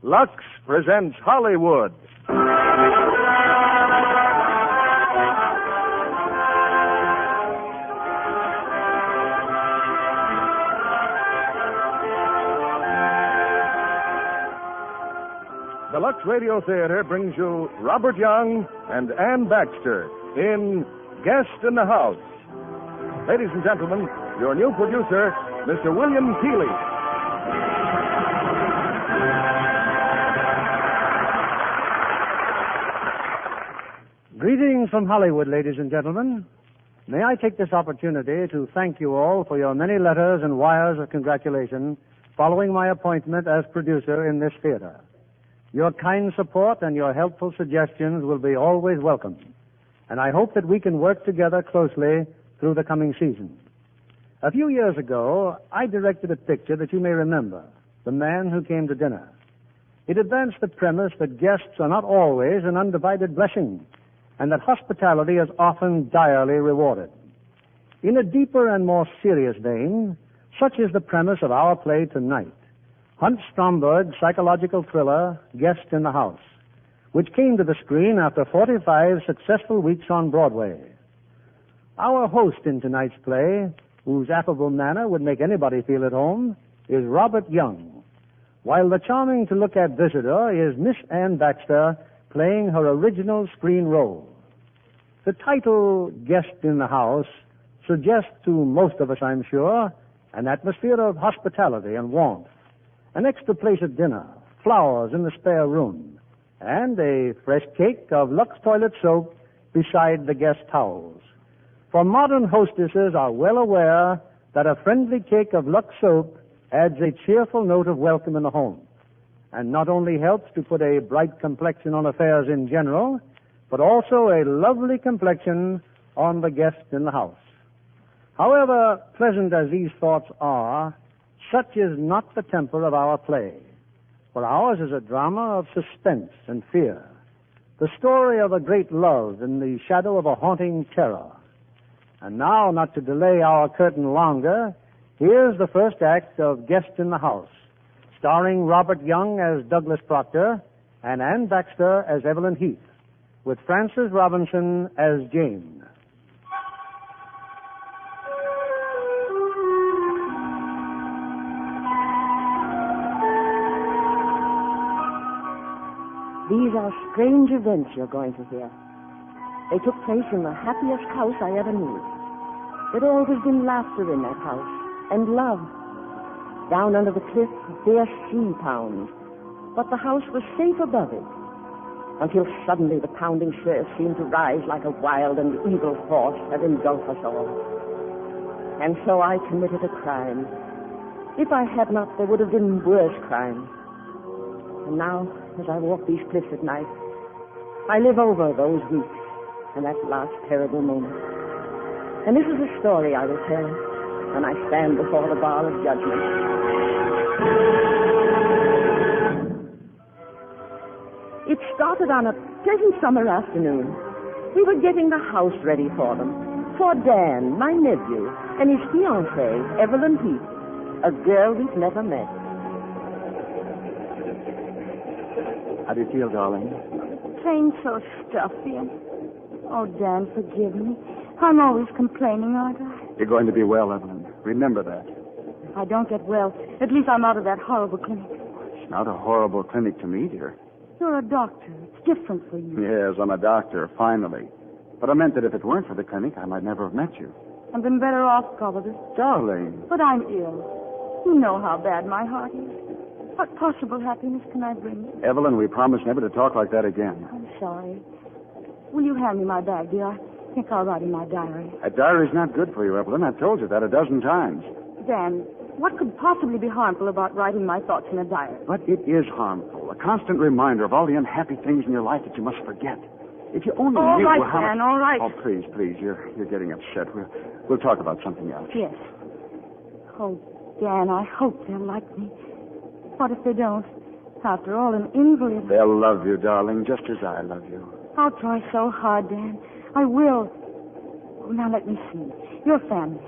Lux presents Hollywood. The Lux Radio Theatre brings you Robert Young and Ann Baxter in Guest in the House. Ladies and gentlemen, your new producer, Mr. William Keeley. Greetings from Hollywood, ladies and gentlemen. May I take this opportunity to thank you all for your many letters and wires of congratulation following my appointment as producer in this theater. Your kind support and your helpful suggestions will be always welcome, and I hope that we can work together closely through the coming season. A few years ago, I directed a picture that you may remember, The Man Who Came to Dinner. It advanced the premise that guests are not always an undivided blessing, and that hospitality is often direly rewarded. In a deeper and more serious vein, such is the premise of our play tonight, Hunt Stromberg's psychological thriller, Guest in the House, which came to the screen after 45 successful weeks on Broadway. Our host in tonight's play, whose affable manner would make anybody feel at home, is Robert Young, while the charming-to-look-at visitor is Miss Ann Baxter, playing her original screen role. The title, Guest in the House, suggests to most of us, I'm sure, an atmosphere of hospitality and warmth, an extra place at dinner, flowers in the spare room, and a fresh cake of Lux toilet soap beside the guest towels. For modern hostesses are well aware that a friendly cake of Lux soap adds a cheerful note of welcome in the home, and not only helps to put a bright complexion on affairs in general, but also a lovely complexion on the guest in the house. However pleasant as these thoughts are, such is not the temper of our play, for ours is a drama of suspense and fear, the story of a great love in the shadow of a haunting terror. And now, not to delay our curtain longer, here's the first act of Guest in the House, starring Robert Young as Douglas Proctor and Ann Baxter as Evelyn Heath, with Frances Robinson as Jane. These are strange events you're going to hear. They took place in the happiest house I ever knew. There'd always been laughter in that house, and love. Down under the cliff, fierce sea pounds, but the house was safe above it, until suddenly the pounding surf seemed to rise like a wild and evil force that engulfed us all. And so I committed a crime. If I had not, there would have been worse crimes. And now, as I walk these cliffs at night, I live over those weeks and that last terrible moment. And this is a story I will tell when I stand before the bar of judgment. It started on a pleasant summer afternoon. We were getting the house ready for them. For Dan, my nephew, and his fiancé, Evelyn Heath, a girl we've never met. How do you feel, darling? Plain so stuffy. Oh, Dan, forgive me. I'm always complaining, aren't I? You're going to be well, Evelyn. Remember that. If I don't get well, at least I'm out of that horrible clinic. It's not a horrible clinic to me, dear. You're a doctor. It's different for you. Yes, I'm a doctor, finally. But I meant that if it weren't for the clinic, I might never have met you. I've been better off, probably. Darling. But I'm ill. You know how bad my heart is. What possible happiness can I bring you? Evelyn, we promise never to talk like that again. I'm sorry. Will you hand me my bag, dear? I think I'll write in my diary. A diary's not good for you, Evelyn. I've told you that a dozen times. Dan, what could possibly be harmful about writing my thoughts in a diary? But it is harmful. A constant reminder of all the unhappy things in your life that you must forget. If you only All knew right, how... Dan, all right. Oh, please, you're getting upset. We'll talk about something else. Yes. Oh, Dan, I hope they'll like me. What if they don't? After all, an invalid. They'll love you, darling, just as I love you. I'll try so hard, Dan. I will. Oh, now let me see. Your family.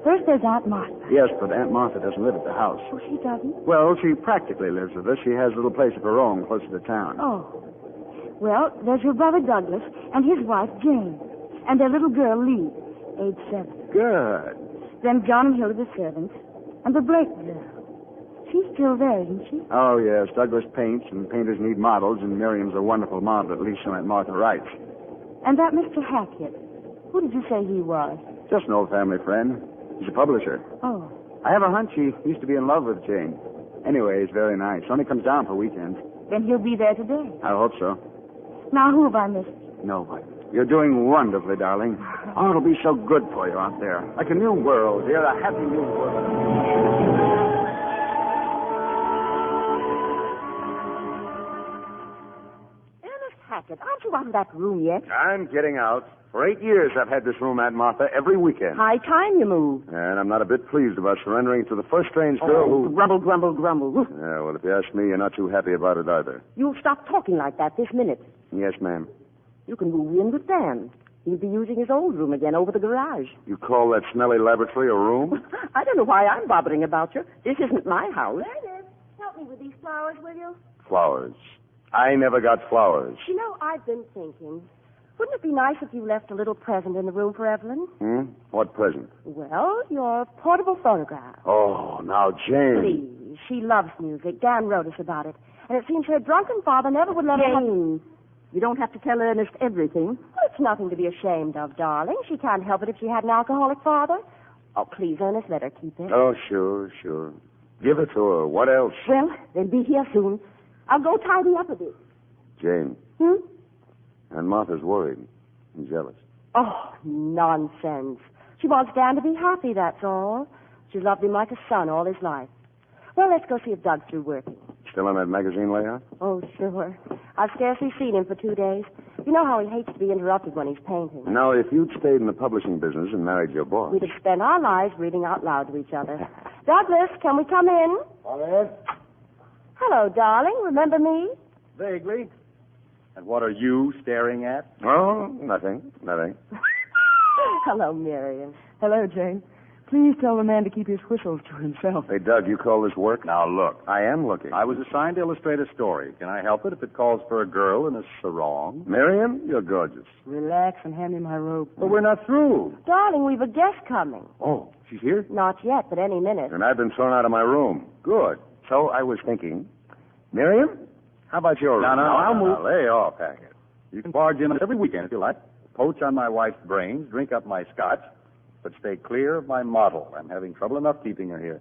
First there's Aunt Martha. Yes, but Aunt Martha doesn't live at the house. Oh, she doesn't? Well, she practically lives with us. She has a little place of her own closer to town. Oh. Well, there's your brother Douglas and his wife Jane. And their little girl Lee, age 7. Good. Then John and Hilda, the servants. And the Blake girl. She's still there, isn't she? Oh, yes. Douglas paints, and painters need models, and Miriam's a wonderful model, at least so Aunt Martha writes. And that Mr. Hackett. Who did you say he was? Just an old family friend. He's a publisher. Oh. I have a hunch he used to be in love with Jane. Anyway, he's very nice. Only comes down for weekends. Then he'll be there today. I hope so. Now, who have I missed? Nobody. You're doing wonderfully, darling. Oh, it'll be so good for you out there. Like a new world, dear. A happy new world. Hackett, aren't you out of that room yet? I'm getting out. For 8 years, I've had this room, Aunt Martha, every weekend. High time you moved. And I'm not a bit pleased about surrendering to the first strange girl who... Grumble, grumble, grumble. Yeah, well, if you ask me, you're not too happy about it either. You'll stop talking like that this minute. Yes, ma'am. You can move in with Dan. He'll be using his old room again over the garage. You call that smelly laboratory a room? I don't know why I'm bothering about you. This isn't my house. Bernard, help me with these flowers, will you? Flowers. I never got flowers. You know, I've been thinking, wouldn't it be nice if you left a little present in the room for Evelyn? What present? Well, your portable phonograph. Oh, now, Jane. Please. She loves music. Dan wrote us about it. And it seems her drunken father never would let her... Jane, you don't have to tell Ernest everything. Well, it's nothing to be ashamed of, darling. She can't help it if she had an alcoholic father. Oh, please, Ernest, let her keep it. Oh, sure. Give it to her. What else? Well, they'll be here soon. I'll go tidy up a bit. Jane. And Martha's worried and jealous. Oh, nonsense. She wants Dan to be happy, that's all. She's loved him like a son all his life. Well, let's go see if Doug's through working. Still on that magazine layout? Oh, sure. I've scarcely seen him for 2 days. You know how he hates to be interrupted when he's painting. Now, if you'd stayed in the publishing business and married your boss... We'd have spent our lives reading out loud to each other. Douglas, can we come in? Come in. Hello, darling. Remember me? Vaguely. And what are you staring at? Oh, nothing. Hello, Miriam. Hello, Jane. Please tell the man to keep his whistles to himself. Hey, Doug, you call this work? Now, look. I am looking. I was assigned to illustrate a story. Can I help it if it calls for a girl in a sarong? Miriam, you're gorgeous. Relax and hand me my robe. But we're not through. Darling, we've a guest coming. Oh, she's here? Not yet, but any minute. And I've been thrown out of my room. Good. So I was thinking, Miriam, how about your room? No, I'll move. Lay off, Hackett. You can barge in every weekend if you like. Poach on my wife's brains, drink up my scotch, but stay clear of my model. I'm having trouble enough keeping her here.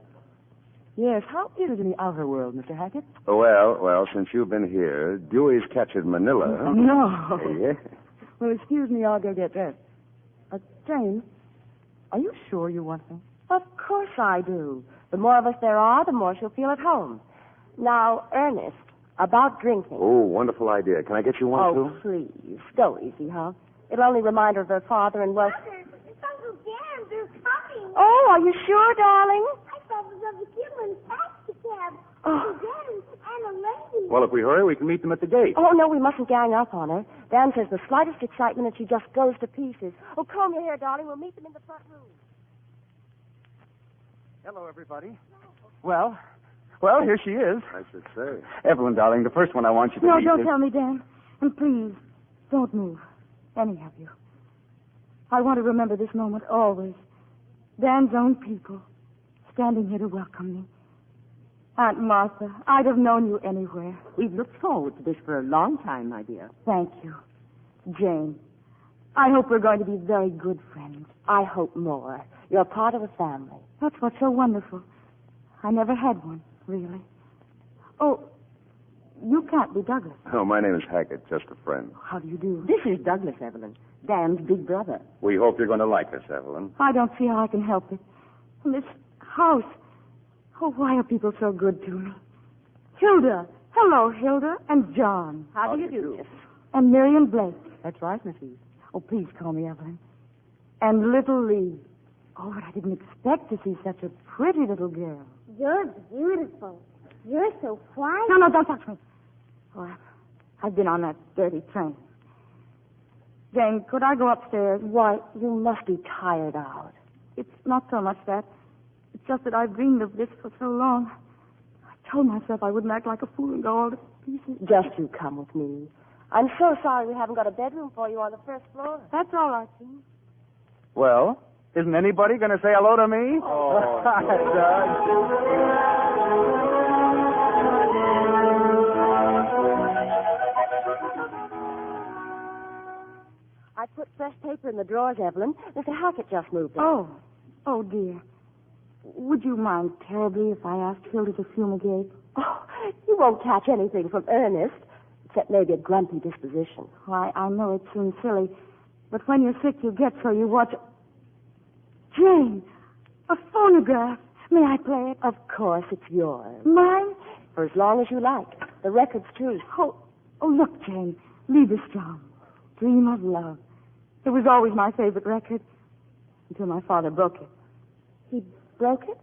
Yes, how is it in the outer world, Mr. Hackett? Well, since you've been here, Dewey's captured Manila. No. Yeah. Well, excuse me, I'll go get dressed. Jane, are you sure you want me? Of course I do. The more of us there are, the more she'll feel at home. Now, Ernest, about drinking. Oh, wonderful idea. Can I get you one, too? Oh, please. Go easy, huh? It'll only remind her of her father and was... Mother, it's Uncle Dan. They're coming. Oh, are you sure, darling? I thought it was Uncle Jim and taxi cab. Oh. Uncle Dan and a lady. Well, if we hurry, we can meet them at the gate. Oh, no, we mustn't gang up on her. Dan says the slightest excitement and she just goes to pieces. Oh, comb your hair, darling. We'll meet them in the front room. Hello, everybody. Well, here she is. I should say. Evelyn, darling, the first one I want you to No, meet don't is... tell me, Dan. And please, don't move. Any of you. I want to remember this moment always. Dan's own people, standing here to welcome me. Aunt Martha, I'd have known you anywhere. We've looked forward to this for a long time, my dear. Thank you. Jane, I hope we're going to be very good friends. I hope more. You're part of a family. That's what's so wonderful. I never had one, really. Oh, you can't be Douglas. Oh, my name is Hackett, just a friend. How do you do? This is Douglas, Evelyn. Dan's big brother. We hope you're going to like us, Evelyn. I don't see how I can help it. And this house. Oh, why are people so good to me? Hilda. Hello, Hilda. And John. How do you do this? And Miriam Blake. That's right, Miss Heath. Oh, please call me Evelyn. And little Lee. Oh, but I didn't expect to see such a pretty little girl. You're beautiful. You're so quiet. No, don't touch me. Oh, I've been on that dirty train. Jane, could I go upstairs? Why, you must be tired out. It's not so much that. It's just that I've dreamed of this for so long. I told myself I wouldn't act like a fool and go all to pieces. Just you come with me. I'm so sorry we haven't got a bedroom for you on the first floor. That's all right, Jim. Well, isn't anybody going to say hello to me? Oh, I put fresh paper in the drawers, Evelyn. Mr. Hackett just moved in. Oh, dear. Would you mind terribly if I asked Phil to fumigate? Oh, you won't catch anything from Ernest, except maybe a grumpy disposition. Why, I know it seems silly, but when you're sick, you get so you watch... Jane, a phonograph. May I play it? Of course, it's yours. Mine? For as long as you like. The record's too. Oh, look, Jane. Liebestraum. Dream of Love. It was always my favorite record until my father broke it. He broke it?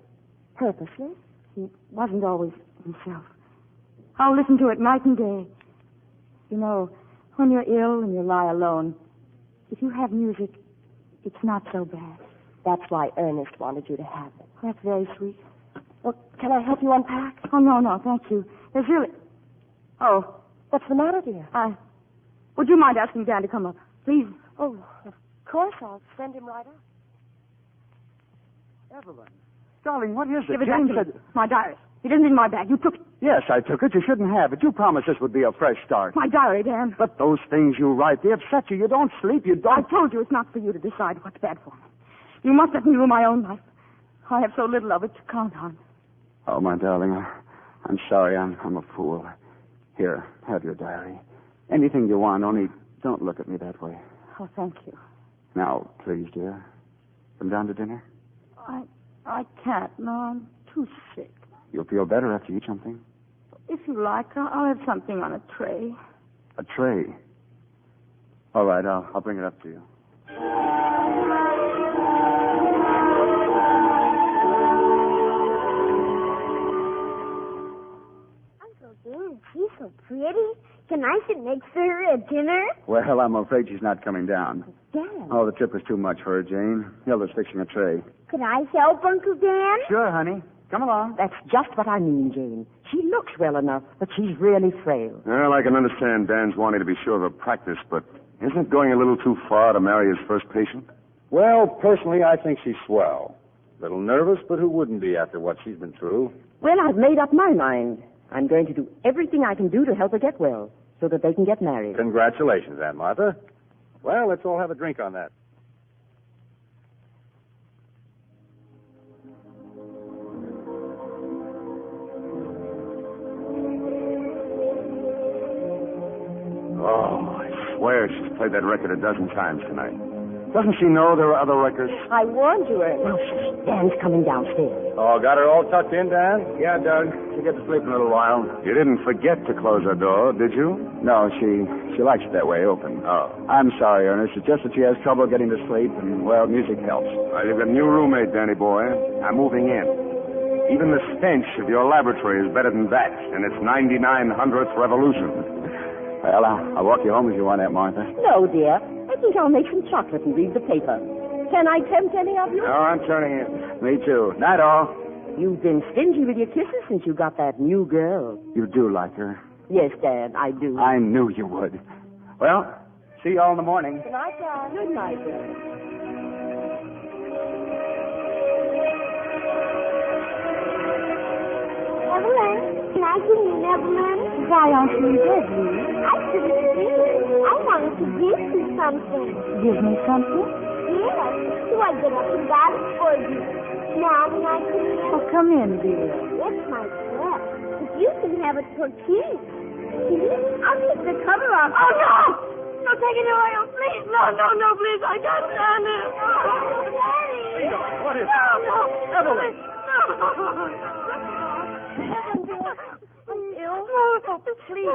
Purposely? He wasn't always himself. I'll listen to it night and day. You know, when you're ill and you lie alone, if you have music, it's not so bad. That's why Ernest wanted you to have it. That's very sweet. Well, can I help you unpack? Oh, no, thank you. There's really... Oh, What's the matter, dear? Would you mind asking Dan to come up, please? Oh, of course. I'll send him right up. Evelyn. Darling, what is it? Give it back to me. My diary. It isn't in my bag. You took it. Yes, I took it. You shouldn't have it. You promised this would be a fresh start. My diary, Dan. But those things you write, they upset you. You don't sleep. You don't... I told you it's not for you to decide what's bad for me. You must let me rule my own life. I have so little of it to count on. Oh, my darling, I'm sorry. I'm a fool. Here, have your diary. Anything you want, only don't look at me that way. Oh, thank you. Now, please, dear. Come down to dinner. I can't. No, I'm too sick. You'll feel better after you eat something. If you like, I'll have something on a tray. A tray? All right, I'll bring it up to you. Uncle Dan, she's so pretty. Can I sit next to her at dinner? Well, I'm afraid she's not coming down. Dan. Oh, the trip was too much for her, Jane. Hilda's fixing a tray. Could I help, Uncle Dan? Sure, honey. Come along. That's just what I mean, Jane. She looks well enough, but she's really frail. Well, I can understand Dan's wanting to be sure of her practice, but isn't it going a little too far to marry his first patient? Well, personally, I think she's swell. A little nervous, but who wouldn't be after what she's been through? Well, I've made up my mind. I'm going to do everything I can do to help her get well, so that they can get married. Congratulations, Aunt Martha. Well, let's all have a drink on that. Oh, I swear she's played that record a dozen times tonight. Doesn't she know there are other records? I warned you, Ernest. Now, shh, Dan's coming downstairs. Oh, got her all tucked in, Dan? Yeah, Doug. She'll get to sleep in a little while. You didn't forget to close her door, did you? No, she likes it that way, open. Oh. I'm sorry, Ernest. It's just that she has trouble getting to sleep, and, well, music helps. Well, you've got a new roommate, Danny boy. I'm moving in. Even the stench of your laboratory is better than that in its 9900th revolution. Well, I'll walk you home if you want, Aunt Martha. No, dear. I think I'll make some chocolate and read the paper. Can I tempt any of you? No, I'm turning in. Me too. Night, all. You've been stingy with your kisses since you got that new girl. You do like her. Yes, Dan, I do. I knew you would. Well, see you all in the morning. Good night, Dan. Good night, Dan. Evelyn, can I get in, Evelyn? Why aren't you in bed, Lee? I couldn't sleep. I wanted to give you something. Give me something? Yes. So I get up and got it for you. Now can I come in? Oh, come in, dear. It's my dress. But you can have it for keys. See? I'll take the cover off. Oh, no! No, take it away. Oh, please. No, please. I can't stand it. Oh, Daddy. What is it? No. Evelyn. No. Oh, please.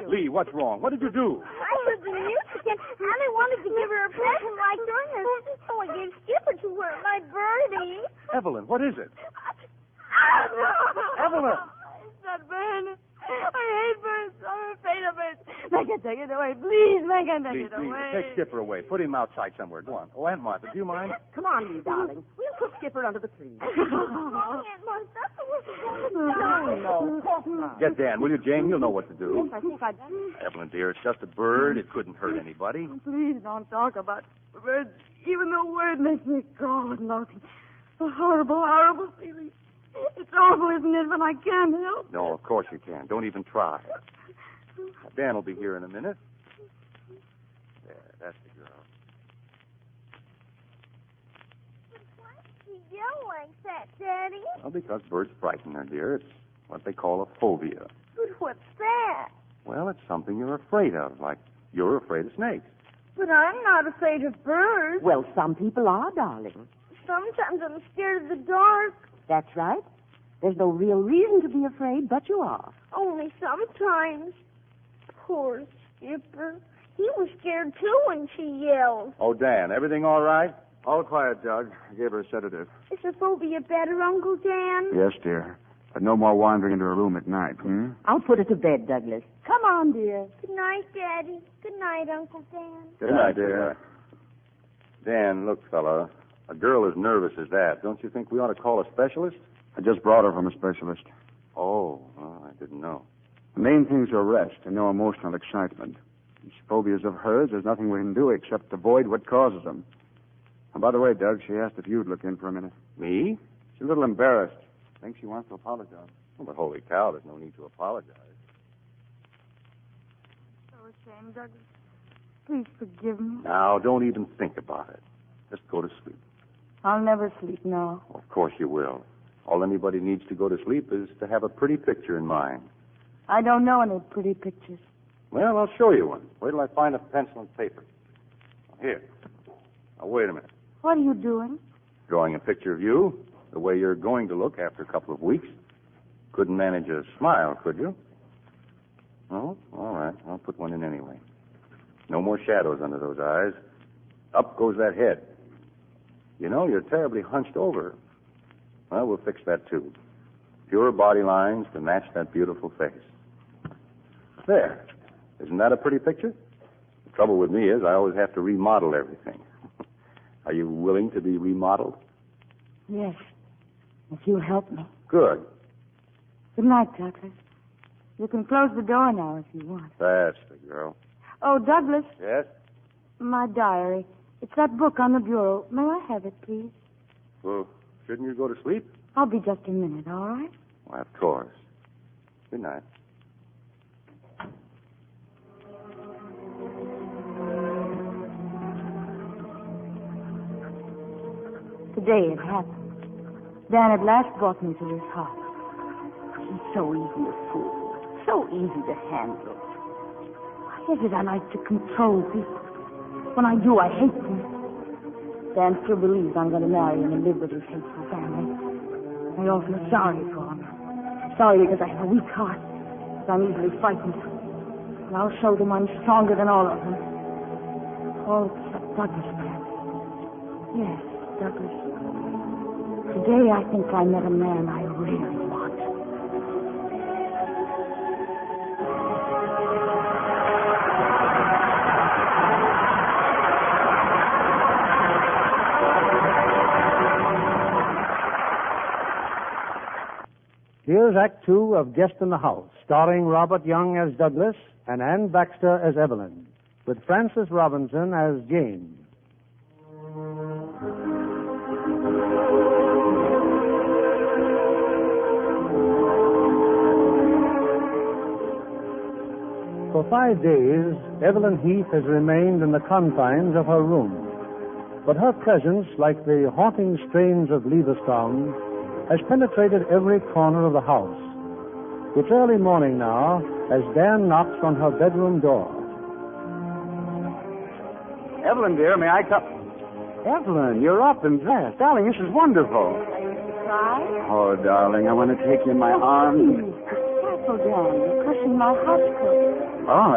Lee, what's wrong? What did you do? I heard the music and I wanted to give her a present like Ernest. So I gave Skipper to her, my birdie. Evelyn, what is it? Evelyn! It's not bird. I hate birds. I'm afraid of it. Make her take it away. Please, make her take it Please, away. take Skipper away. Put him outside somewhere. Go on. Oh, Aunt Martha, do you mind? Come on, Lee, darling. We'll put Skipper under the tree. Oh, Aunt Martha. No, of course not. Get Dan, will you, Jane? You'll know what to do. I think I'd... Evelyn, dear, it's just a bird. It couldn't hurt anybody. Please don't talk about words. Even the word makes me cold and naughty. A horrible, horrible feeling. It's awful, isn't it? But I can't help. No, of course you can. Don't even try. Dan will be here in a minute. There, that's the girl. Why did she yell like that, Daddy? Well, because birds frighten her, dear. It's what they call a phobia. But what's that? Well, it's something you're afraid of, like you're afraid of snakes. But I'm not afraid of birds. Well, some people are, darling. Sometimes I'm scared of the dark. That's right. There's no real reason to be afraid, but you are. Only sometimes. Poor Skipper. He was scared, too, when she yelled. Oh, Dan, everything all right? All quiet, Doug. I gave her a sedative. Is the phobia better, Uncle Dan? Yes, dear. But no more wandering into her room at night, I'll put her to bed, Douglas. Come on, dear. Good night, Daddy. Good night, Uncle Dan. Good night, dear. Dan, look, fella, a girl as nervous as that, don't you think we ought to call a specialist? I just brought her from a specialist. Oh, well, I didn't know. The main thing's her rest and no emotional excitement. These phobias of hers, there's nothing we can do except avoid what causes them. And by the way, Doug, she asked if you'd look in for a minute. Me? She's a little embarrassed. Thinks she wants to apologize. Well, but holy cow, there's no need to apologize. So ashamed, Douglas. Please forgive me. Now, don't even think about it. Just go to sleep. I'll never sleep now. Of course you will. All anybody needs to go to sleep is to have a pretty picture in mind. I don't know any pretty pictures. Well, I'll show you one. Wait till I find a pencil and paper. Here. Now, wait a minute. What are you doing? Drawing a picture of you, the way you're going to look after a couple of weeks. Couldn't manage a smile, could you? No? All right. I'll put one in anyway. No more shadows under those eyes. Up goes that head. You know, you're terribly hunched over. Well, we'll fix that, too. Pure body lines to match that beautiful face. There. Isn't that a pretty picture? The trouble with me is I always have to remodel everything. Are you willing to be remodeled? Yes. If you'll help me. Good. Good night, Douglas. You can close the door now if you want. That's the girl. Oh, Douglas, Yes? my diary. It's that book on the bureau. May I have it, please? Well, shouldn't you go to sleep? I'll be just a minute, all right? Why, of course. Good night. Today it happened. Dan at last brought me to his house. He's so easy to fool, so easy to handle. Why is it I like to control people? When I do, I hate them. Dan still believes I'm going to marry him and live with his hateful family. I often feel sorry for him. Sorry because I have a weak heart. Because I'm easily frightened. And I'll show them I'm stronger than all of them. All except Douglas, perhaps. Yes, Douglas. Today I think I met a man I really want. Here's Act Two of Guest in the House, starring Robert Young as Douglas and Anne Baxter as Evelyn, with Frances Robinson as Jane. For 5 days, Evelyn Heath has remained in the confines of her room. But her presence, like the haunting strains of Leverstown, has penetrated every corner of the house. It's early morning now as Dan knocks on her bedroom door. Evelyn, dear, may I come? Evelyn, you're up and dressed. Darling, this is wonderful. Try? Oh, darling, I want to take you in my arms. Careful, Dan. You're crushing my hot coat. Oh,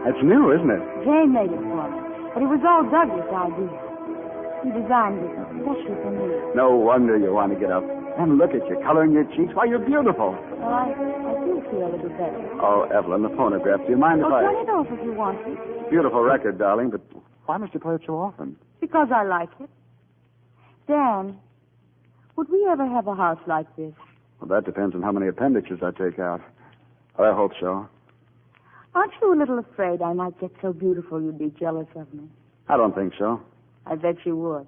that's new, isn't it? Jane made it for me. But it was all Douglas' idea. He designed it especially for me. No wonder you want to get up. And look at you, coloring your cheeks. Why, you're beautiful. Well, I do feel a little better. Oh, Evelyn, the phonograph. Do you mind if I... turn it off if you want to. Beautiful record, darling, but why must you play it so often? Because I like it. Dan, would we ever have a house like this? Well, that depends on how many appendages I take out. I hope so. Aren't you a little afraid I might get so beautiful you'd be jealous of me? I don't think so. I bet you would.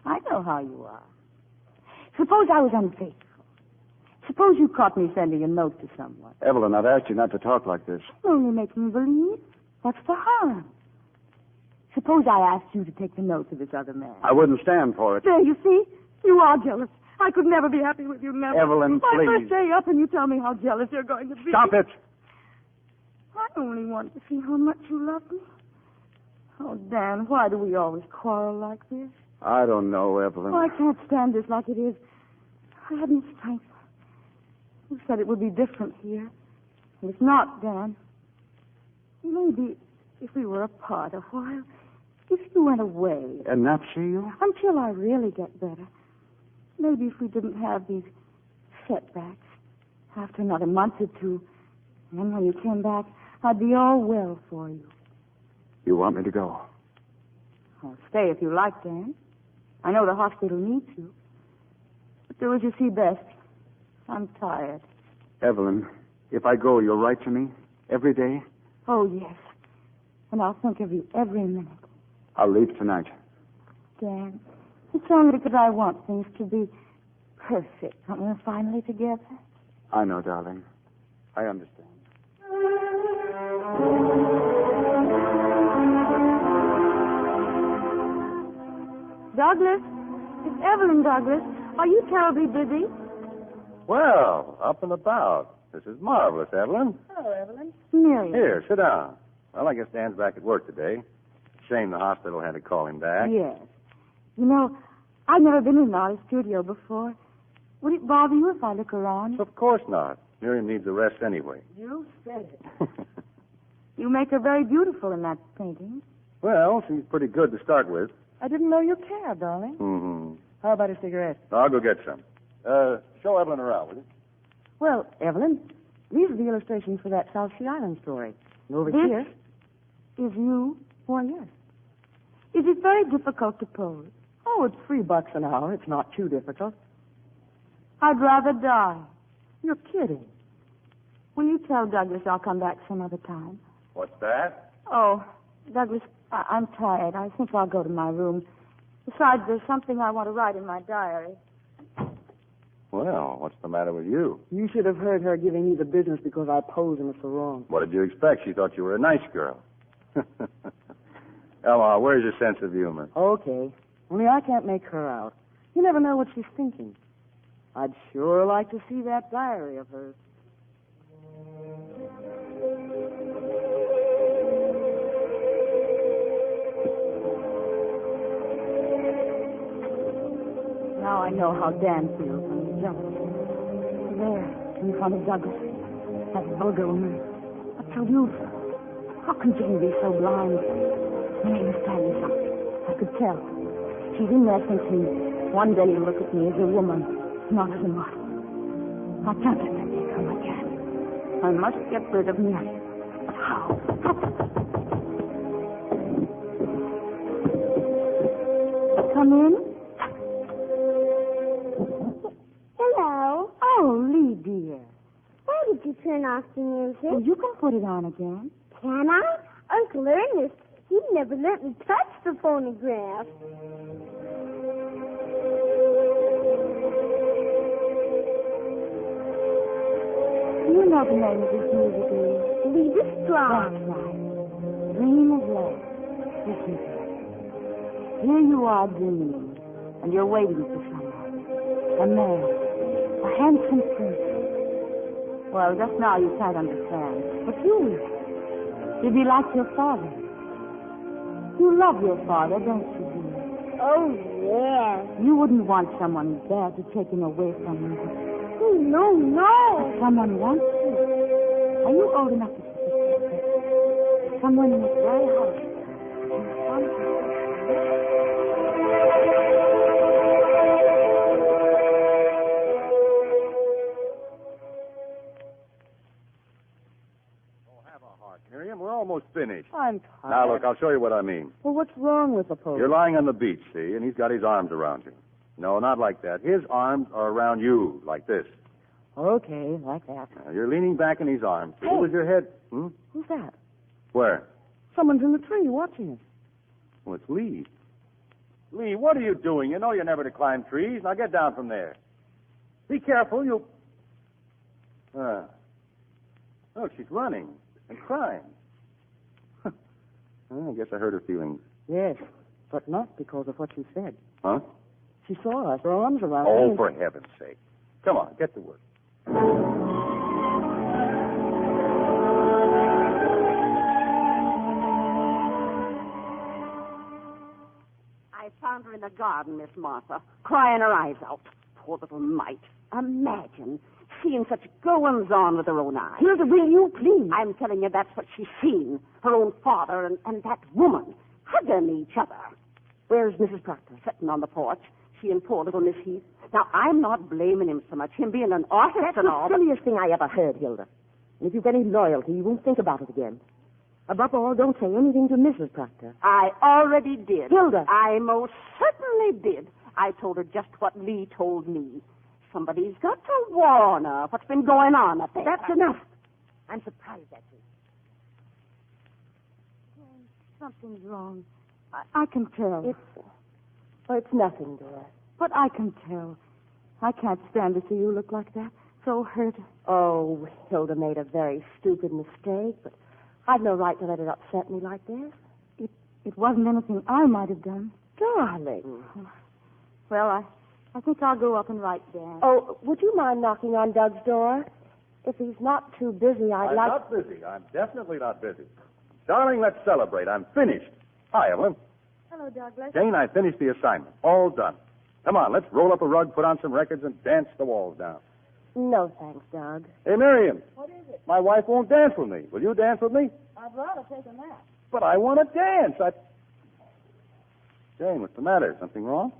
I know how you are. Suppose I was unfaithful. Suppose you caught me sending a note to someone. Evelyn, I've asked you not to talk like this. I'm only making believe. What's the harm? Suppose I asked you to take the note to this other man. I wouldn't stand for it. There, you see? You are jealous. I could never be happy with you, never. Evelyn, My please. first day up and you tell me how jealous you're going to be. Stop it! I only want to see how much you love me. Oh, Dan, why do we always quarrel like this? I don't know, Evelyn. Oh, I can't stand this like it is. I haven't strength. You said it would be different here. And it's not, Dan. Maybe if we were apart a while, if you went away. And not see you? Until I really get better. Maybe if we didn't have these setbacks. After another month or two, and then when you came back, I'd be all well for you. You want me to go? I'll stay if you like, Dan. I know the hospital needs you. But do as you see best. I'm tired. Evelyn, if I go, you'll write to me every day? Oh, yes. And I'll think of you every minute. I'll leave tonight. Dan, it's only because I want things to be perfect when we're finally together. I know, darling. I understand. Douglas, it's Evelyn, Douglas. Are you terribly busy? Well, up and about. This is marvelous, Evelyn. Hello, Evelyn. Miriam. Here, sit down. Well, I guess Dan's back at work today. Shame the hospital had to call him back. Yes. You know, I've never been in an artist studio before. Would it bother you if I look around? Of course not. Miriam needs a rest anyway. You said it. You make her very beautiful in that painting. Well, she's pretty good to start with. I didn't know you cared, darling. Mm-hmm. How about a cigarette? I'll go get some. Show Evelyn around, will you? Well, Evelyn, these are the illustrations for that South Sea Island story. And over This here... is you? Why, yes. Is it very difficult to pose? Oh, it's $3 an hour. It's not too difficult. I'd rather die. You're kidding. Will you tell Douglas I'll come back some other time? What's that? Oh, Douglas, I'm tired. I think I'll go to my room. Besides, there's something I want to write in my diary. Well, what's the matter with you? You should have heard her giving me the business because I posed and it's so wrong. What did you expect? She thought you were a nice girl. Ella, where's your sense of humor? Okay. Only I can't make her out. You never know what she's thinking. I'd sure like to see that diary of hers. Now I know how Dan feels when he's jealous. There, in front of Douglas, that vulgar woman. What's so beautiful? How can Jane be so blind? Miriam is planning something. I could tell. She's in there thinking, one day you'll look at me as a woman, not as a model. I can't let that day come again. I must get rid of Miriam. But how? Come in. Hello. Oh, Lee, dear. Why did you turn off the music? Oh, you can put it on again. Can I? Uncle Ernest, he never let me touch the phonograph. You know the name of this music, Lee. Leave it strong. That's right. Dream of love. Listen to it. Here you are dreaming, and you're waiting for someone. A man. A handsome prince. Well, just now you can't understand. But you will. You'll be like your father. You love your father, don't you, dear? Oh, yes. You wouldn't want someone bad to take him away from you. Oh, no. But someone wants you. Are you old enough to see? Someone in this very house. Miriam, we're almost finished. I'm tired. Now, look, I'll show you what I mean. Well, what's wrong with the pose? You're lying on the beach, see, and he's got his arms around you. No, not like that. His arms are around you, like this. Okay, like that. Now, you're leaning back in his arms. Hey. With your head... Hmm? Who's that? Where? Someone's in the tree watching us. Well, it's Lee. Lee, what are you doing? You know you're never to climb trees. Now get down from there. Be careful, you'll... Look, she's running and crying. Well, I guess I hurt her feelings. Yes, but not because of what she said. Huh? She saw us, her arms around Oh, me. for heaven's sake. Come on, get to work. I found her in the garden, Miss Martha, crying her eyes out. Poor little mite. Imagine seeing such goings-on with her own eyes. Hilda, will you please? I'm telling you that's what she's seen. Her own father and that woman hugging each other. Where's Mrs. Proctor? Sitting on the porch. She and poor little Miss Heath. Now, I'm not blaming him so much, him being an artist That's and the all. silliest thing I ever heard, Hilda. And if you've any loyalty, you won't think about it again. Above all, don't say anything to Mrs. Proctor. I already did. Hilda. I most certainly did. I told her just what Lee told me. Somebody's got to warn her what's been going on up there. That's enough. I'm surprised at you. Something's wrong. I can tell. It's nothing, dear. But I can tell. I can't stand to see you look like that. So hurt. Oh, Hilda made a very stupid mistake, but I've no right to let it upset me like this. It wasn't anything I might have done. Darling. Well, I think I'll go up and write Dan. Oh, would you mind knocking on Doug's door? If he's not too busy, I'm not busy. I'm definitely not busy. Darling, let's celebrate. I'm finished. Hi, Evelyn. Hello, Douglas. Jane, I finished the assignment. All done. Come on, let's roll up a rug, put on some records, and dance the walls down. No, thanks, Doug. Hey, Miriam. What is it? My wife won't dance with me. Will you dance with me? I'd rather take a nap. But I want to dance. Jane, what's the matter? Something wrong?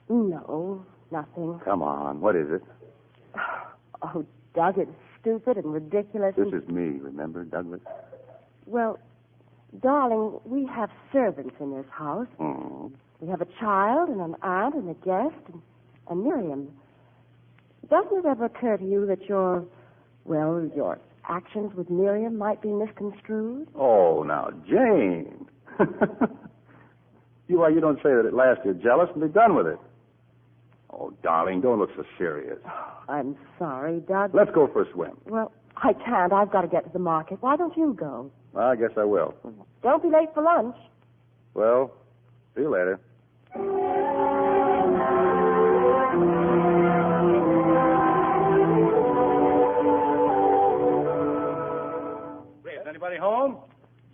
No, nothing. Come on. What is it? Oh, Doug, it's stupid and ridiculous. This is me, remember, Douglas? Well, darling, we have servants in this house. Mm-hmm. We have a child and an aunt and a guest and Miriam. Doesn't it ever occur to you that your actions with Miriam might be misconstrued? Oh, now, Jane. You don't say that at last you're jealous and be done with it. Oh, darling, don't look so serious. I'm sorry, Doug. Let's go for a swim. Well, I can't. I've got to get to the market. Why don't you go? Well, I guess I will. Don't be late for lunch. Well, see you later. Is anybody home?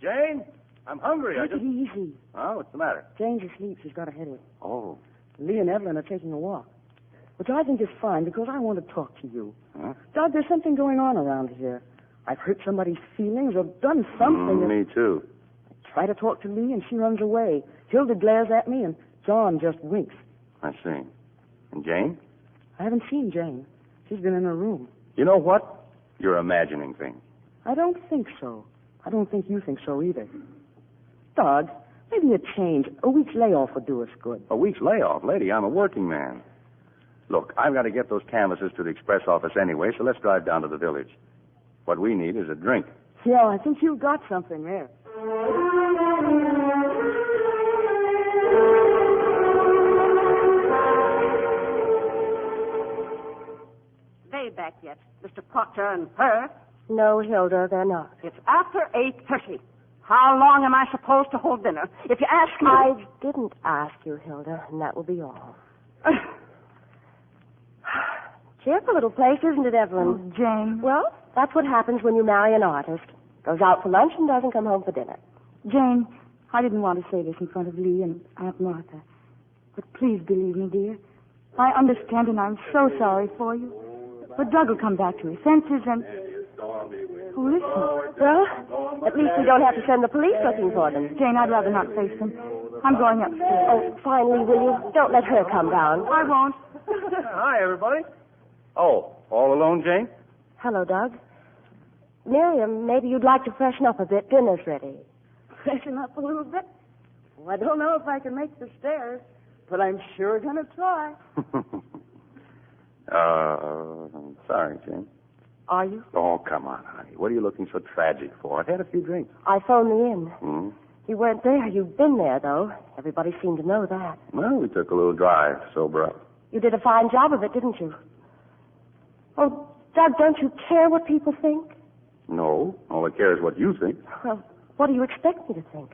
Jane? I'm hungry. Take it easy. Oh, what's the matter? Jane's asleep. She's got a headache. Oh. Lee and Evelyn are taking a walk, which I think is fine because I want to talk to you. Huh? Doug, there's something going on around here. I've hurt somebody's feelings or done something. Me too. I try to talk to Lee and she runs away. Hilda glares at me and John just winks. I see. And Jane? I haven't seen Jane. She's been in her room. You know what? You're imagining things. I don't think so. I don't think you think so either. Doug, maybe a change. A week's layoff would do us good. A week's layoff? Lady, I'm a working man. Look, I've got to get those canvases to the express office anyway, so let's drive down to the village. What we need is a drink. Yeah, I think you've got something there. They back yet, Mr. Proctor and her? No, Hilda, they're not. It's after 8:30. How long am I supposed to hold dinner? If you ask me... I didn't ask you, Hilda, and that will be all. Cheerful little place, isn't it, Evelyn? Oh, Jane. Well, that's what happens when you marry an artist. Goes out for lunch and doesn't come home for dinner. Jane, I didn't want to say this in front of Lee and Aunt Martha. But please believe me, dear. I understand and I'm so sorry for you. But Doug will come back to his senses and... Oh, listen. Well, at least we don't have to send the police looking for them. Jane, I'd rather not face them. I'm going upstairs. Oh, finally, will you? Don't let her come down. I won't. Hi, everybody. Oh, all alone, Jane? Hello, Doug. Miriam, maybe you'd like to freshen up a bit. Dinner's ready. Freshen up a little bit? Well, I don't know if I can make the stairs, but I'm sure going to try. Sorry, Jane. Are you? Oh, come on, honey. What are you looking so tragic for? I've had a few drinks. I phoned the inn. Hmm? You weren't there. You've been there, though. Everybody seemed to know that. Well, we took a little drive, sober up. You did a fine job of it, didn't you? Oh, Doug, don't you care what people think? No. All I care is what you think. Well, what do you expect me to think?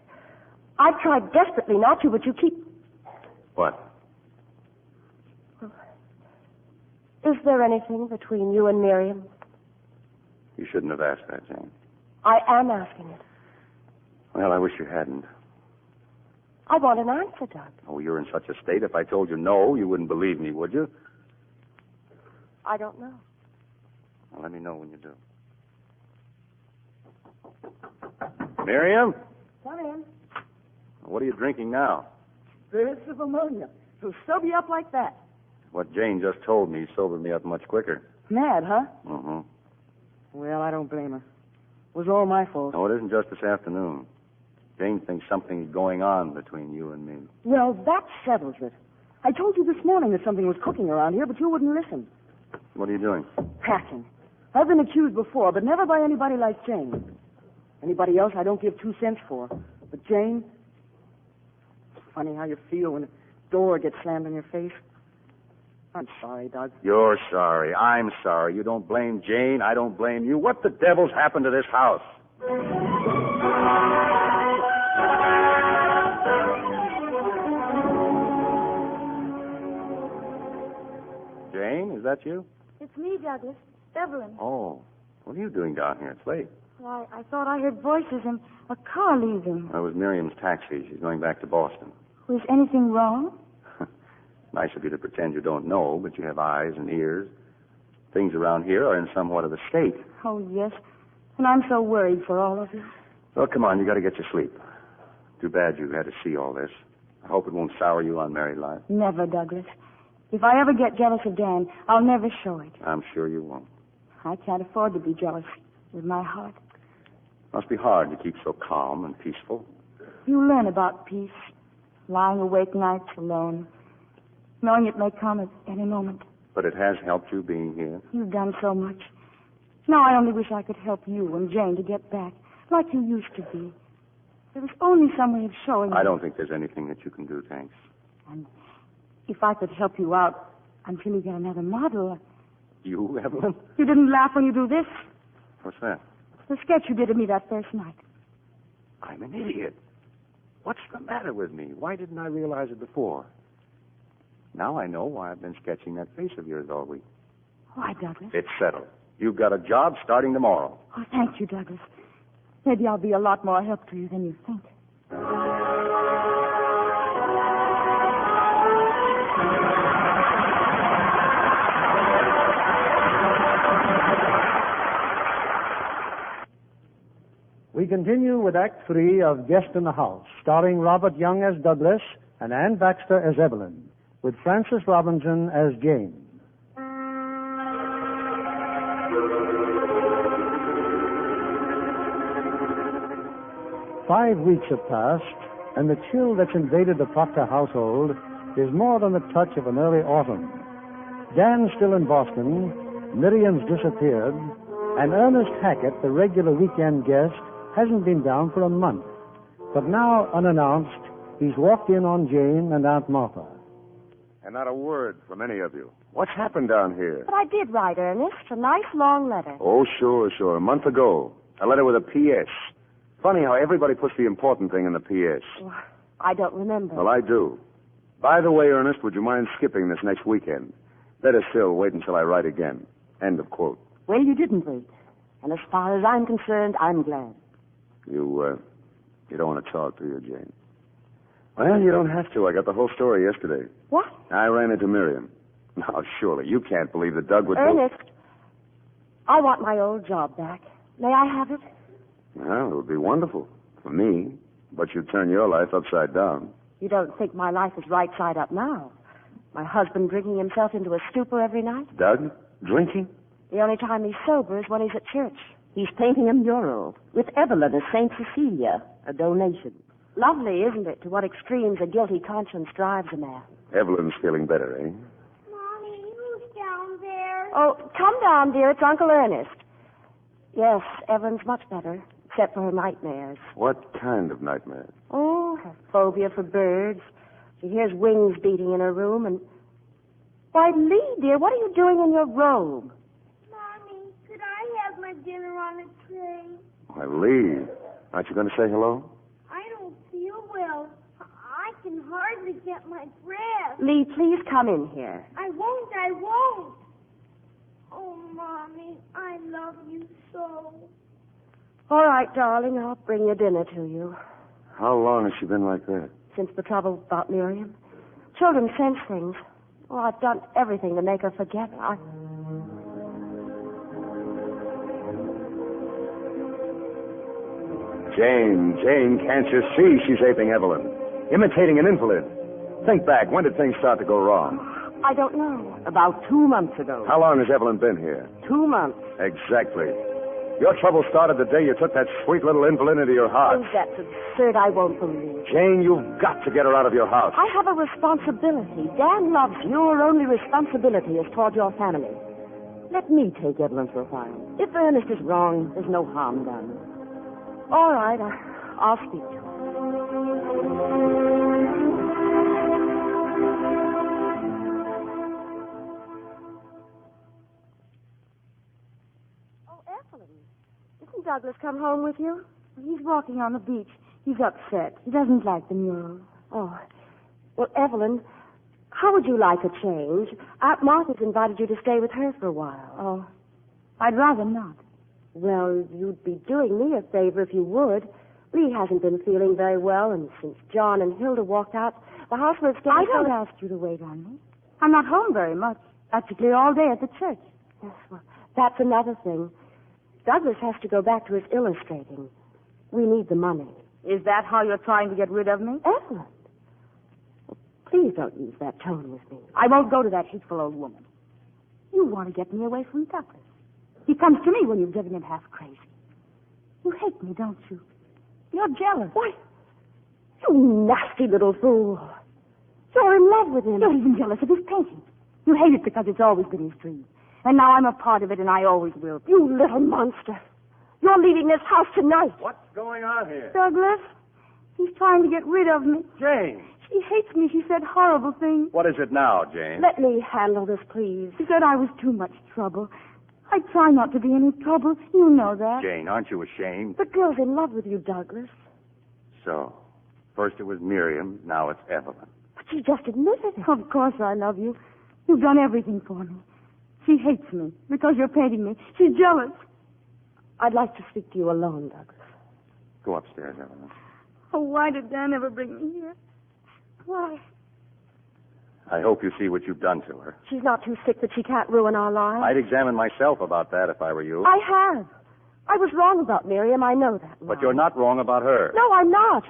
I've tried desperately not to, but you keep... What? Is there anything between you and Miriam? You shouldn't have asked that, Jane. I am asking it. Well, I wish you hadn't. I want an answer, Doug. Oh, you're in such a state. If I told you no, you wouldn't believe me, would you? I don't know. Well, let me know when you do. Miriam? Come in. What are you drinking now? Spirits of ammonia. It'll sober you up like that. What Jane just told me sobered me up much quicker. Mad, huh? Mm-hmm. Well, I don't blame her. It was all my fault. No, it isn't just this afternoon. Jane thinks something's going on between you and me. Well, that settles it. I told you this morning that something was cooking around here, but you wouldn't listen. What are you doing? Packing. I've been accused before, but never by anybody like Jane. Anybody else I don't give 2 cents for. But Jane, it's funny how you feel when a door gets slammed in your face. I'm sorry, Doug. You're sorry. I'm sorry. You don't blame Jane. I don't blame you. What the devil's happened to this house? Jane, is that you? It's me, Douglas. Evelyn. Oh, what are you doing down here? It's late. Why, I thought I heard voices and a car leaving. That was Miriam's taxi. She's going back to Boston. Was anything wrong? Nice of you to pretend you don't know, but you have eyes and ears. Things around here are in somewhat of a state. Oh, yes. And I'm so worried for all of you. Well, come on, you got to get your sleep. Too bad you had to see all this. I hope it won't sour you on married life. Never, Douglas. If I ever get jealous of Dan, I'll never show it. I'm sure you won't. I can't afford to be jealous with my heart. Must be hard to keep so calm and peaceful. You learn about peace, lying awake nights alone, knowing it may come at any moment. But it has helped you being here. You've done so much. Now I only wish I could help you and Jane to get back, like you used to be. There was only some way of showing I don't think there's anything that you can do, thanks. And if I could help you out until you get another model. You, Evelyn? You didn't laugh when you do this? What's that? The sketch you did of me that first night. I'm an idiot. What's the matter with me? Why didn't I realize it before? Now I know why I've been sketching that face of yours all week. Why, Douglas? It's settled. You've got a job starting tomorrow. Oh, thank you, Douglas. Maybe I'll be a lot more help to you than you think. We continue with Act 3 of Guest in the House, starring Robert Young as Douglas and Ann Baxter as Evelyn, with Frances Robinson as Jane. "5 weeks have passed, and the chill that's invaded the Proctor household is more than the touch of an early autumn. Dan's still in Boston, Miriam's disappeared, and Ernest Hackett, the regular weekend guest, hasn't been down for a month. But now, unannounced, he's walked in on Jane and Aunt Martha. And not a word from any of you. What's happened down here? But I did write Ernest. A nice long letter. Oh, sure. A month ago. A letter with a P.S. Funny how everybody puts the important thing in the P.S. Well, I don't remember. Well, I do. By the way, Ernest, would you mind skipping this next weekend? Better still, wait until I write again. End of quote. Well, you didn't wait. And as far as I'm concerned, I'm glad. You don't want to talk, do you, Jane? Well, you don't have to. I got the whole story yesterday. What? I ran into Miriam. Now, surely, you can't believe that Doug would... Ernest, I want my old job back. May I have it? Well, it would be wonderful. For me. But you'd turn your life upside down. You don't think my life is right side up now? My husband drinking himself into a stupor every night? Doug? Drinking? The only time he's sober is when he's at church. He's painting a mural with Evelyn as St. Cecilia, a donation. Lovely, isn't it, to what extremes a guilty conscience drives a man? Evelyn's feeling better, eh? Mommy, who's down there? Oh, come down, dear. It's Uncle Ernest. Yes, Evelyn's much better, except for her nightmares. What kind of nightmares? Oh, her phobia for birds. She hears wings beating in her room and... Why, Lee, dear, what are you doing in your robe? Mommy, could I have my dinner on a tray? Why, Lee, aren't you going to say hello? I don't feel well. I can hardly get my breath. Lee, please come in here. I won't. Oh, Mommy, I love you so. All right, darling, I'll bring your dinner to you. How long has she been like that? Since the trouble about Miriam. Children sense things. Oh, I've done everything to make her forget. Jane, can't you see she's aping Evelyn? Imitating an invalid. Think back. When did things start to go wrong? I don't know. About 2 months ago. How long has Evelyn been here? 2 months. Exactly. Your trouble started the day you took that sweet little invalid into your heart. Oh, that's absurd. I won't believe. Jane, you've got to get her out of your house. I have a responsibility. Dan loves you. Your only responsibility is toward your family. Let me take Evelyn for a while. If Ernest is wrong, there's no harm done. All right, I'll speak to her. Oh, Evelyn, isn't Douglas come home with you? He's walking on the beach. He's upset. He doesn't like the mural. Oh, well, Evelyn, how would you like a change? Aunt Martha's invited you to stay with her for a while. Oh, I'd rather not. Well, you'd be doing me a favor if you would. Lee hasn't been feeling very well, and since John and Hilda walked out, the housework's getting... I don't ask you to wait on me. I'm not home very much. Practically all day at the church. Yes, well, that's another thing. Douglas has to go back to his illustrating. We need the money. Is that how you're trying to get rid of me? Evelyn. Well, please don't use that tone with me. I won't go to that hateful old woman. You want to get me away from Douglas. He comes to me when you've driven him half crazy. You hate me, don't you? You're jealous. Why, you nasty little fool. You're in love with him. You're even jealous of his painting. You hate it because it's always been his dream. And now I'm a part of it, and I always will be. You little monster. You're leaving this house tonight. What's going on here? Douglas, he's trying to get rid of me. Jane. She hates me. She said horrible things. What is it now, Jane? Let me handle this, please. She said I was too much trouble. I try not to be any trouble. You know that. Jane, aren't you ashamed? The girl's in love with you, Douglas. So, first it was Miriam, now it's Evelyn. But she just admitted it. Of course I love you. You've done everything for me. She hates me because you're painting me. She's jealous. I'd like to speak to you alone, Douglas. Go upstairs, Evelyn. Oh, why did Dan ever bring me here? Why? I hope you see what you've done to her. She's not too sick that she can't ruin our lives. I'd examine myself about that if I were you. I have. I was wrong about Miriam. I know that. But you're not wrong about her. No, I'm not.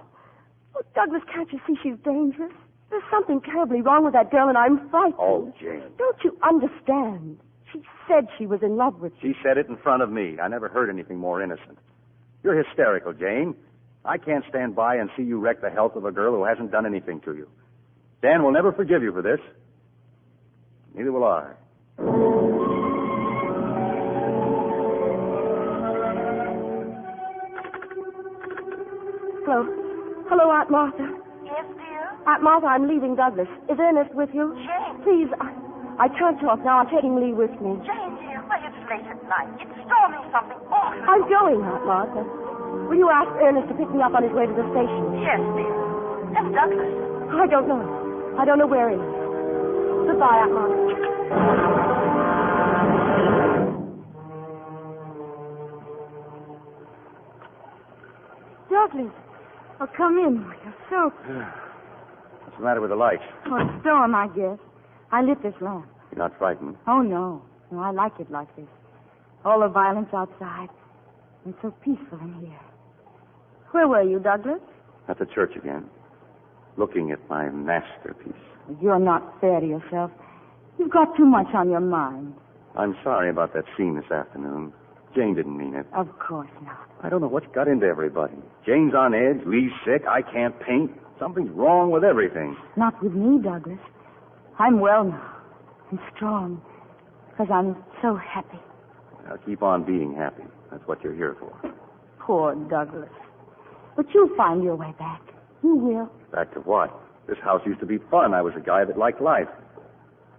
Oh, Douglas, can't you see she's dangerous? There's something terribly wrong with that girl, and I'm frightened. Oh, Jane. Don't you understand? She said she was in love with you. She said it in front of me. I never heard anything more innocent. You're hysterical, Jane. I can't stand by and see you wreck the health of a girl who hasn't done anything to you. Dan will never forgive you for this. Neither will I. Hello, Aunt Martha. Yes, dear? Aunt Martha, I'm leaving Douglas. Is Ernest with you? Jane. Please, I can't talk now. I'm taking Lee with me. Jane, dear, well, it's late at night. It's storming something awful. I'm going, Aunt Martha. Will you ask Ernest to pick me up on his way to the station? Yes, dear. And Douglas? I don't know. I don't know where he is. Goodbye, Aunt Martha. Douglas. Oh, come in. You're so... What's the matter with the lights? Oh, a storm, I guess. I lit this lamp. You're not frightened? Oh, no. No, I like it like this. All the violence outside. It's so peaceful in here. Where were you, Douglas? At the church again. Looking at my masterpiece. You're not fair to yourself. You've got too much on your mind. I'm sorry about that scene this afternoon. Jane didn't mean it. Of course not. I don't know what's got into everybody. Jane's on edge, Lee's sick, I can't paint. Something's wrong with everything. Not with me, Douglas. I'm well now and strong because I'm so happy. Now keep on being happy. That's what you're here for. Poor Douglas. But you'll find your way back. You will. Back to what? This house used to be fun. I was a guy that liked life.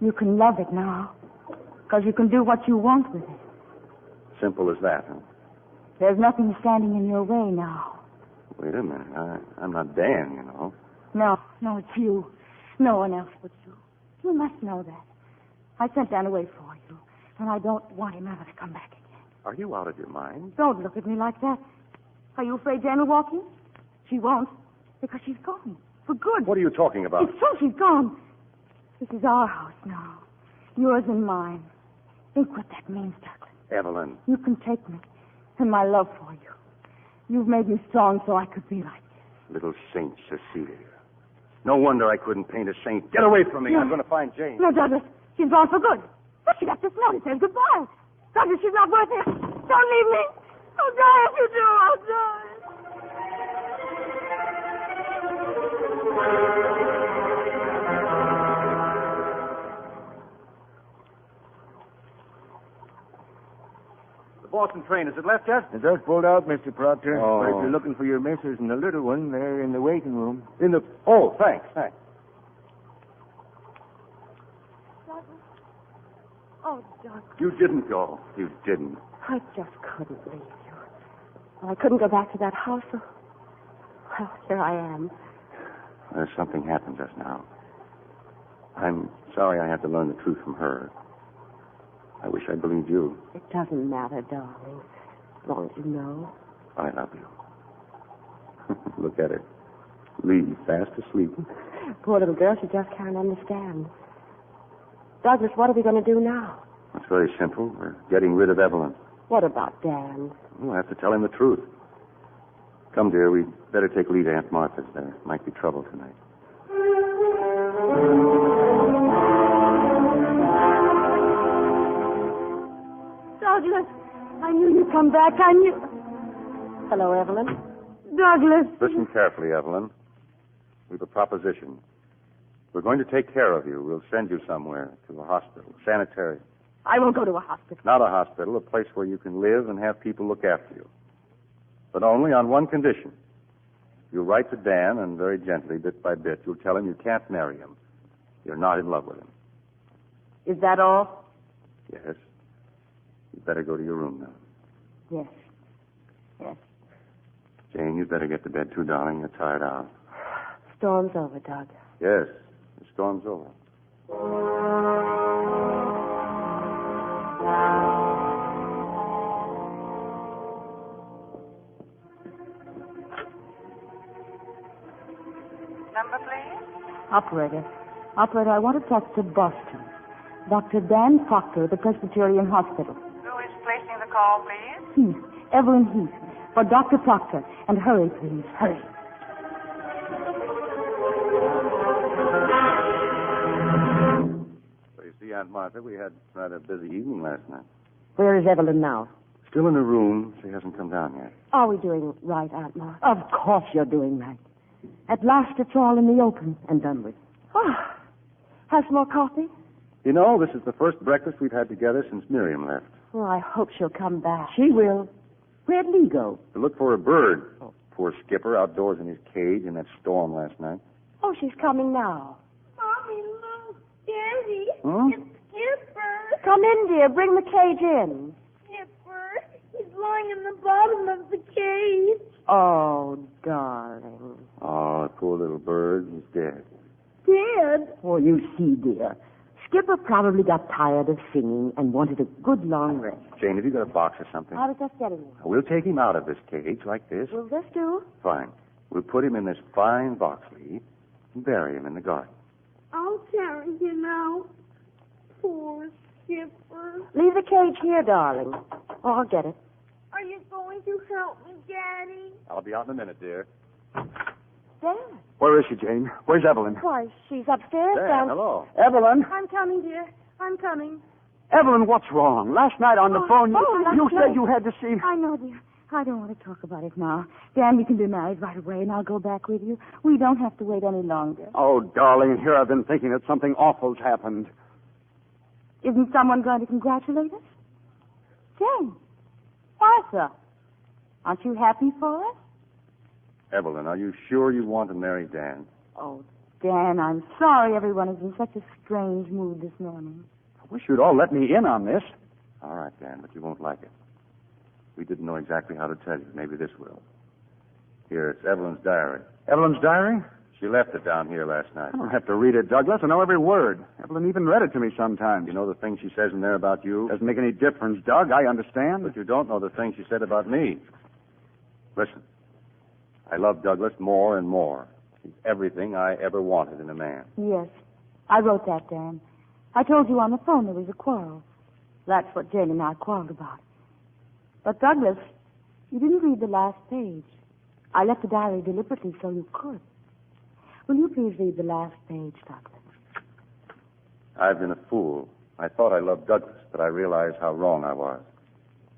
You can love it now because you can do what you want with it. Simple as that, huh? There's nothing standing in your way now. Wait a minute. I'm not Dan, you know. No, it's you. No one else but you. You must know that. I sent Dan away for you, and I don't want him ever to come back again. Are you out of your mind? Don't look at me like that. Are you afraid Jan will walk in? She won't, because she's gone. For good. What are you talking about? It's true, she's gone. This is our house now. Yours and mine. Think what that means, Douglas. Evelyn. You can take me and my love for you. You've made me strong so I could be like this. Little Saint Cecilia. No wonder I couldn't paint a saint. Get away from me. No. I'm going to find Jane. No, Douglas. She's gone for good. But she left this note. It says goodbye. Douglas, she's not worth it. Don't leave me. I'll die if you do. I'll die. The Boston train, is it left yet? It just pulled out, Mr. Proctor. Oh. But if you're looking for your missus and the little one, they're in the waiting room. Oh, thanks. Douglas. Oh, Douglas. You didn't go. You didn't. I just couldn't leave you. Well, I couldn't go back to that house. So... Well, here I am. There's something happened just now. I'm sorry I had to learn the truth from her. I wish I believed you. It doesn't matter, darling, as long as you know. I love you. Look at her. Lee, fast asleep. Poor little girl, she just can't understand. Douglas, what are we going to do now? It's very simple. We're getting rid of Evelyn. What about Dan? We'll have to tell him the truth. Come, dear, we'd better take Lee to Aunt Martha's. There might be trouble tonight. Douglas, I knew you'd come back. I knew... Hello, Evelyn. Douglas. Listen carefully, Evelyn. We've a proposition. We're going to take care of you. We'll send you somewhere, to a hospital, sanitarium. I won't go to a hospital. Not a hospital, a place where you can live and have people look after you. But only on one condition. You'll write to Dan, and very gently, bit by bit, you'll tell him you can't marry him. You're not in love with him. Is that all? Yes. You'd better go to your room now. Yes. Jane, you'd better get to bed too, darling. You're tired out. Storm's over, Doug. Yes, the storm's over. Number, please? Operator, I want to talk to Boston. Dr. Dan Proctor of the Presbyterian Hospital. Who is placing the call, please? Evelyn Heath. For Dr. Proctor. And hurry, please. Hurry. So you see, Aunt Martha, we had a rather busy evening last night. Where is Evelyn now? Still in her room. She hasn't come down yet. Are we doing right, Aunt Martha? Of course you're doing right. At last it's all in the open and done with. Oh, have some more coffee? You know, this is the first breakfast we've had together since Miriam left. Oh, I hope she'll come back. She will. Where'd Lee go? To look for a bird. Oh, poor Skipper, outdoors in his cage in that storm last night. Oh, she's coming now. Mommy, look, Daddy. Huh? It's Skipper. Come in, dear. Bring the cage in. Skipper. He's lying in the bottom of the cage. Oh, darling. Oh, poor little bird. He's dead. Dead? Oh, you see, dear. Skipper probably got tired of singing and wanted a good long rest. Jane, have you got a box or something? I was just getting one. We'll take him out of this cage like this. Will this do? Fine. We'll put him in this fine box, Lee, and bury him in the garden. I'll carry him out. Poor Skipper. Leave the cage here, darling. Oh, I'll get it. Are you going to help me, Daddy? I'll be out in a minute, dear. Dad. Where is she, Jane? Where's Evelyn? Why, she's upstairs, Dan, hello. Evelyn? I'm coming, dear. I'm coming. Evelyn, what's wrong? Last night on the phone, you said you had to see... I know, dear. I don't want to talk about it now. Dan, we can be married right away, and I'll go back with you. We don't have to wait any longer. Oh, darling, here I've been thinking that something awful's happened. Isn't someone going to congratulate us? Jane. Martha. Aren't you happy for us? Evelyn, are you sure you want to marry Dan? Oh, Dan, I'm sorry everyone is in such a strange mood this morning. I wish you'd all let me in on this. All right, Dan, but you won't like it. We didn't know exactly how to tell you. Maybe this will. Here, it's Evelyn's diary. Evelyn's diary? She left it down here last night. I don't have to read it, Douglas. I know every word. Evelyn even read it to me sometimes. You know the things she says in there about you? Doesn't make any difference, Doug. I understand. But you don't know the things she said about me. Listen. I love Douglas more and more. He's everything I ever wanted in a man. Yes. I wrote that, Dan. I told you on the phone there was a quarrel. That's what Jane and I quarreled about. But, Douglas, you didn't read the last page. I left the diary deliberately so you could. Will you please read the last page, Douglas? I've been a fool. I thought I loved Douglas, but I realized how wrong I was.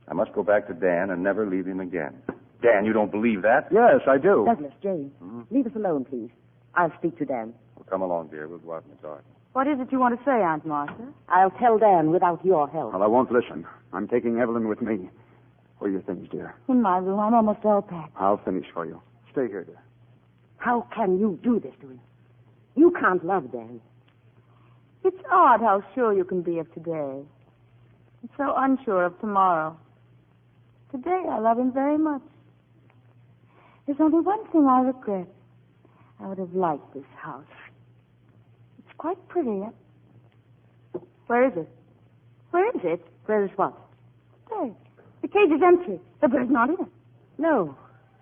I must go back to Dan and never leave him again. Dan, you don't believe that? Yes, I do. Douglas, Jane, leave us alone, please. I'll speak to Dan. Well, come along, dear. We'll go out in the dark. What is it you want to say, Aunt Martha? I'll tell Dan without your help. Well, I won't listen. I'm taking Evelyn with me. Where are your things, dear? In my room. I'm almost all packed. I'll finish for you. Stay here, dear. How can you do this to him? You can't love Dan. It's odd how sure you can be of today. And so unsure of tomorrow. Today I love him very much. There's only one thing I regret. I would have liked this house. It's quite pretty. Where is it? Where is it? Where is what? There. The cage is empty. The bird's not in it. No.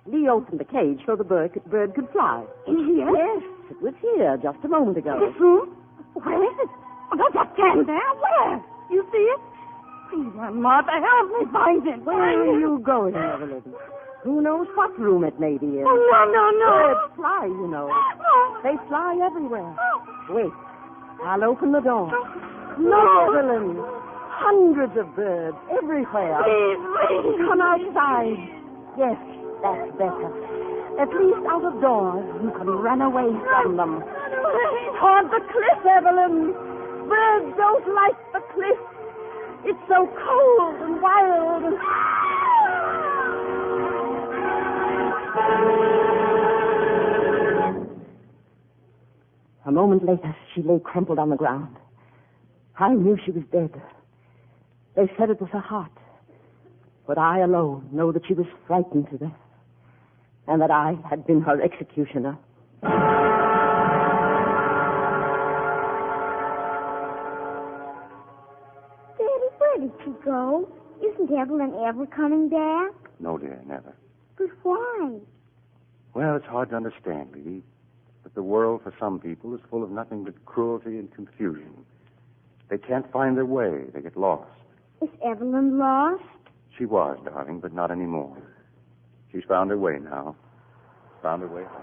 Lee opened the cage so the bird could fly. In here? Yes, it was here just a moment ago. This room? Where is it? Oh, don't just stand there. Where? You see it? Please, Aunt Martha, help me find it. Where are you going, Evelyn? Who knows what room it may be in? Oh, no. Birds fly, you know. They fly everywhere. Wait. I'll open the door. No. Evelyn. Hundreds of birds everywhere. Please. Come outside. Yes, that's better. At least out of doors, you can run away from them. Toward the cliff, Evelyn. Birds don't like the cliff. It's so cold and wild and... A moment later, she lay crumpled on the ground. I knew she was dead. They said it was her heart. But I alone know that she was frightened to death, and that I had been her executioner. Daddy, where did she go? Isn't Evelyn ever coming back? No, dear, never. But why? Well, it's hard to understand, Lily. But the world, for some people, is full of nothing but cruelty and confusion. They can't find their way. They get lost. Is Evelyn lost? She was, darling, but not anymore. She's found her way now. Found her way home.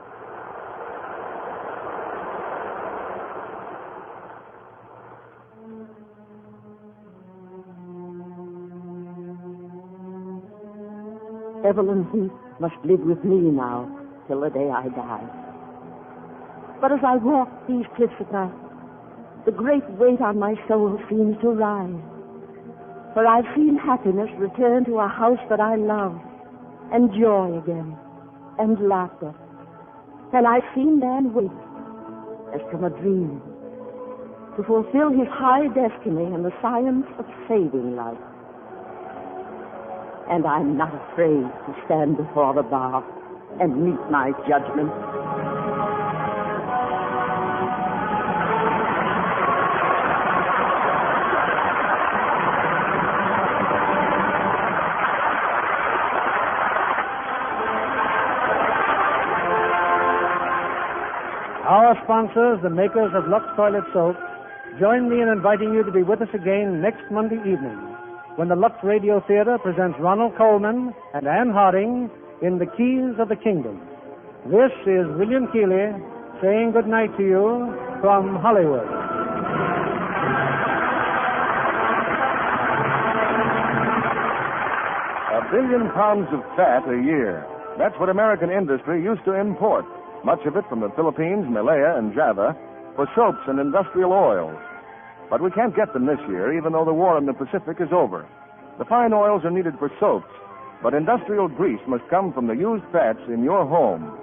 Evelyn Heath must live with me now till the day I die. But as I walk these cliffs at night, the great weight on my soul seems to rise. For I've seen happiness return to a house that I love, and joy again, and laughter. And I've seen Dan wake, as from a dream, to fulfill his high destiny in the science of saving life. And I'm not afraid to stand before the bar and meet my judgment. Our sponsors, the makers of Lux Toilet Soap, join me in inviting you to be with us again next Monday evening when the Lux Radio Theatre presents Ronald Colman and Anne Harding in The Keys of the Kingdom. This is William Keeley saying good night to you from Hollywood. billion pounds of fat a year. That's what American industry used to import, much of it from the Philippines, Malaya, and Java, for soaps and industrial oils. But we can't get them this year, even though the war in the Pacific is over. The fine oils are needed for soaps, but industrial grease must come from the used fats in your home.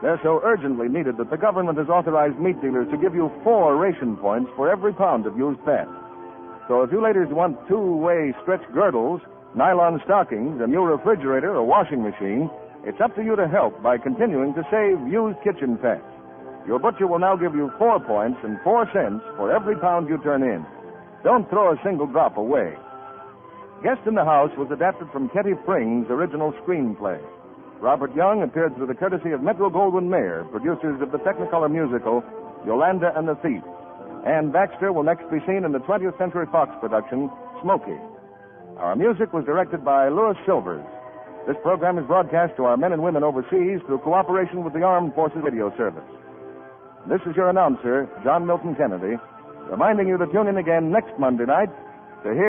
They're so urgently needed that the government has authorized meat dealers to give you 4 ration points for every pound of used fat. So if you ladies want 2-way stretch girdles, nylon stockings, a new refrigerator, or washing machine, it's up to you to help by continuing to save used kitchen fat. Your butcher will now give you 4 points and 4 cents for every pound you turn in. Don't throw a single drop away. Guest in the House was adapted from Ketty Pring's original screenplay. Robert Young appeared through the courtesy of Metro-Goldwyn-Mayer, producers of the Technicolor musical Yolanda and the Thief. Anne Baxter will next be seen in the 20th Century Fox production, Smokey. Our music was directed by Louis Silvers. This program is broadcast to our men and women overseas through cooperation with the Armed Forces Radio Service. This is your announcer, John Milton Kennedy, reminding you to tune in again next Monday night to hear